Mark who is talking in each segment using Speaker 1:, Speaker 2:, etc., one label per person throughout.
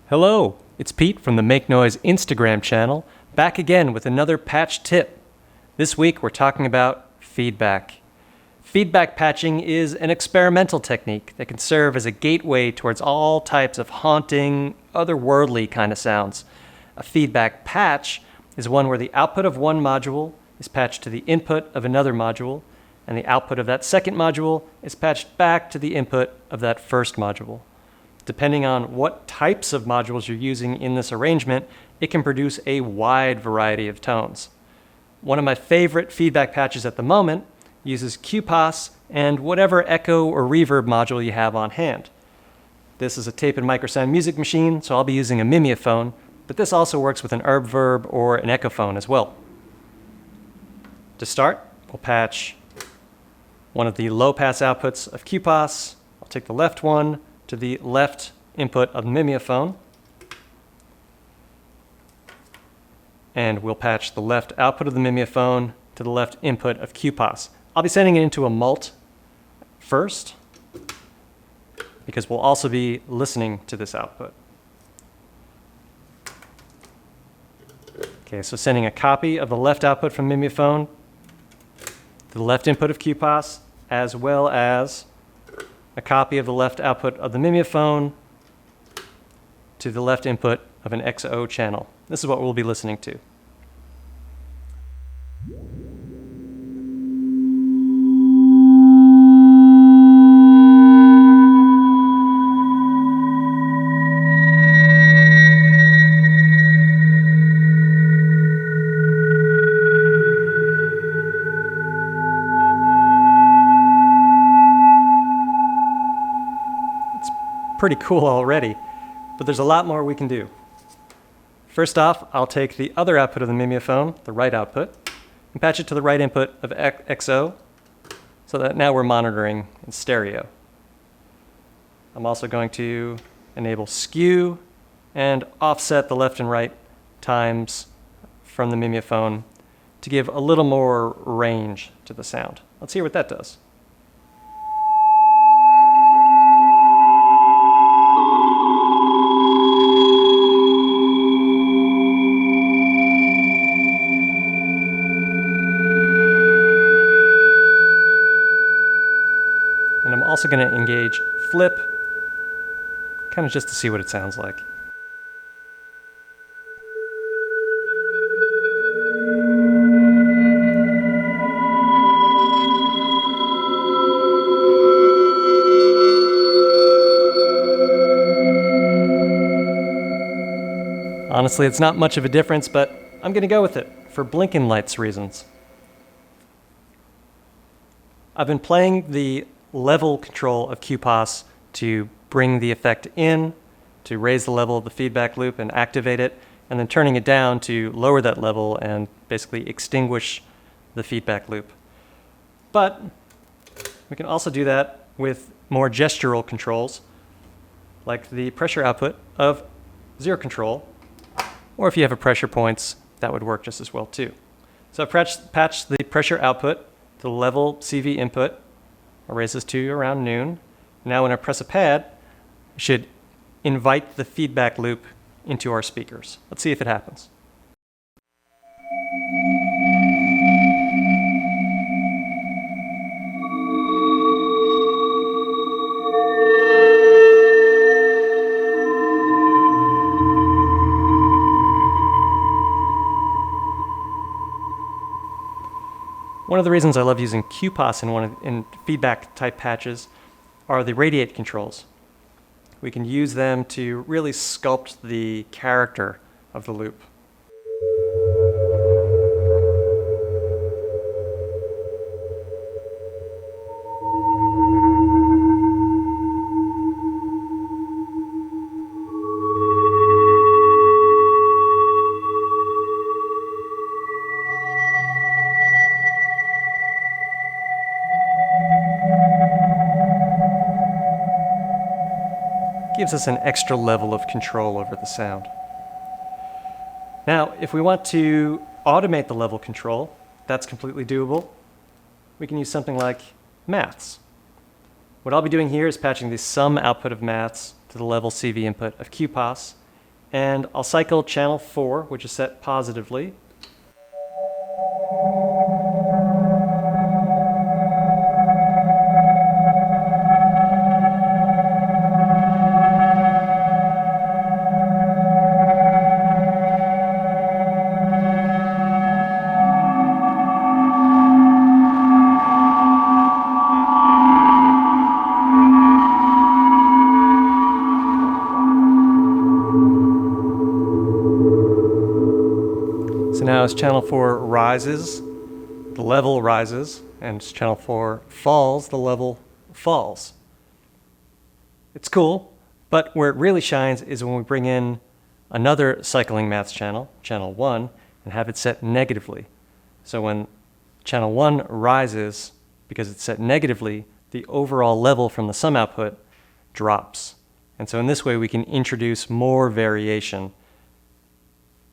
Speaker 1: Hello, it's Pete from the Make Noise Instagram channel, back again with another patch tip. This week we're talking about feedback. Feedback patching is an experimental technique that can serve as a gateway towards all types of haunting, otherworldly kind of sounds. A feedback patch is one where the output of one module is patched to the input of another module, and the output of that second module is patched back to the input of that first module. Depending on what types of modules you're using in this arrangement, it can produce a wide variety of tones. One of my favorite feedback patches at the moment uses QPAS and whatever echo or reverb module you have on hand. This is a tape and Microsound music machine, so I'll be using a Mimeophon, but this also works with an Erbe-Verb or an Echophon as well. To start, we'll patch one of the low-pass outputs of QPAS. I'll take the left one to the left input of the Mimeophon, and we'll patch the left output of the Mimeophon to the left input of QPAS. I'll be sending it into a Mult first, because we'll also be listening to this output. Okay, so sending a copy of the left output from Mimeophon to the left input of QPAS, as well as a copy of the left output of the Mimeophon to the left input of an XO channel. This is what we'll be listening to. Pretty cool already, but there's a lot more we can do. First off, I'll take the other output of the Mimeophon, the right output, and patch it to the right input of XO, so that now we're monitoring in stereo. I'm also going to enable SKEW and offset the left and right times from the Mimeophon to give a little more range to the sound. Let's hear what that does. And I'm also going to engage flip, kind of just to see what it sounds like. Honestly, it's not much of a difference, but I'm going to go with it for blinking lights reasons. I've been playing the level control of QPAS to bring the effect in, to raise the level of the feedback loop and activate it, and then turning it down to lower that level and basically extinguish the feedback loop. But we can also do that with more gestural controls, like the pressure output of zero control, or if you have a pressure points, that would work just as well too. So I've patched the pressure output to the level CV input. I'll raise this to around noon. Now when I press a pad, I should invite the feedback loop into our speakers. Let's see if it happens. One of the reasons I love using QPAS in feedback type patches are the RADIATE controls. We can use them to really sculpt the character of the loop. Gives us an extra level of control over the sound. Now, if we want to automate the level control, that's completely doable. We can use something like maths. What I'll be doing here is patching the sum output of maths to the level CV input of QPAS, And I'll cycle channel 4, which is set positively. So now as channel 4 rises, the level rises, and as channel 4 falls, the level falls. It's cool, but where it really shines is when we bring in another cycling maths channel, channel 1, and have it set negatively. So when channel 1 rises, because it's set negatively, the overall level from the sum output drops. And so in this way we can introduce more variation.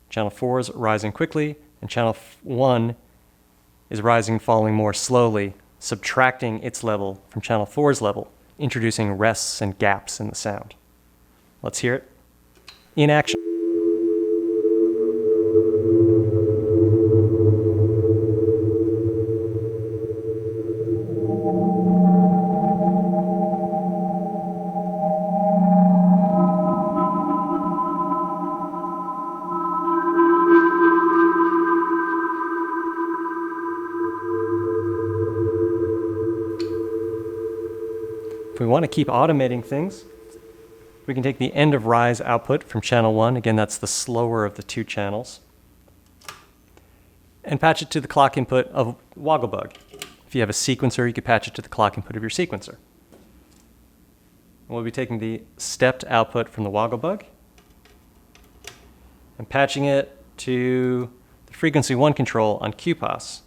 Speaker 1: Channel 4 is rising quickly, and channel 1 is rising and falling more slowly, subtracting its level from channel 4's level, introducing rests and gaps in the sound. Let's hear it in action. If we want to keep automating things, we can take the end of rise output from channel 1, again that's the slower of the two channels, and patch it to the clock input of WOGGLEBUG. If you have a sequencer, you could patch it to the clock input of your sequencer. We'll be taking the stepped output from the WOGGLEBUG and patching it to the frequency 1 control on QPAS.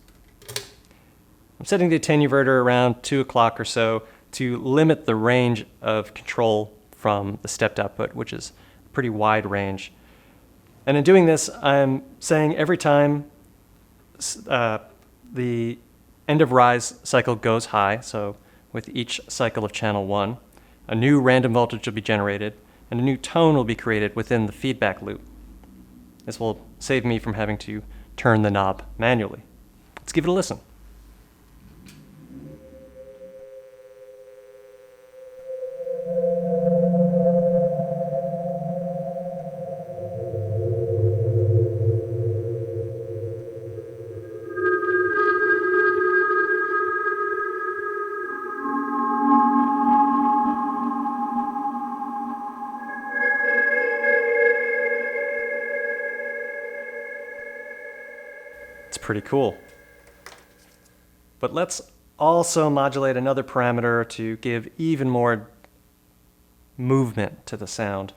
Speaker 1: I'm setting the attenuverter around 2 o'clock or so to limit the range of control from the stepped output, which is a pretty wide range. And in doing this, I'm saying every time the end of rise cycle goes high, so with each cycle of channel 1, a new random voltage will be generated, and a new tone will be created within the feedback loop. This will save me from having to turn the knob manually. Let's give it a listen. It's pretty cool. But let's also modulate another parameter to give even more movement to the sound.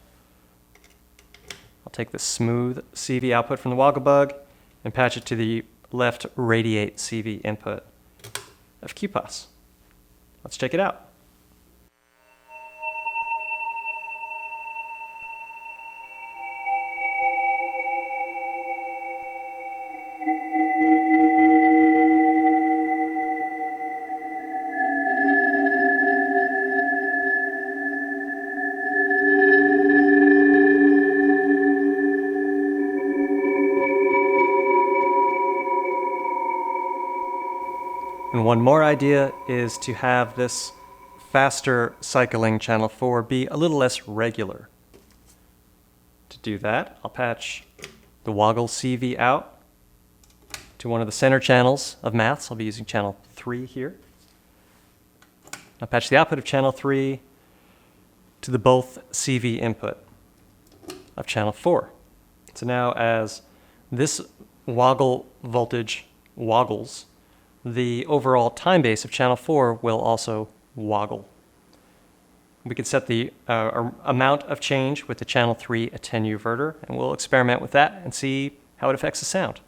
Speaker 1: I'll take the smooth CV output from the WOGGLEBUG and patch it to the left RADIATE CV input of QPAS. Let's check it out. And one more idea is to have this faster cycling channel 4 be a little less regular. To do that, I'll patch the Woggle CV out to one of the center channels of maths. I'll be using channel 3 here. I'll patch the output of channel 3 to the both CV input of channel 4. So now as this woggle voltage woggles, the overall time base of channel 4 will also woggle. We can set the amount of change with the channel 3 attenuverter, and we'll experiment with that and see how it affects the sound.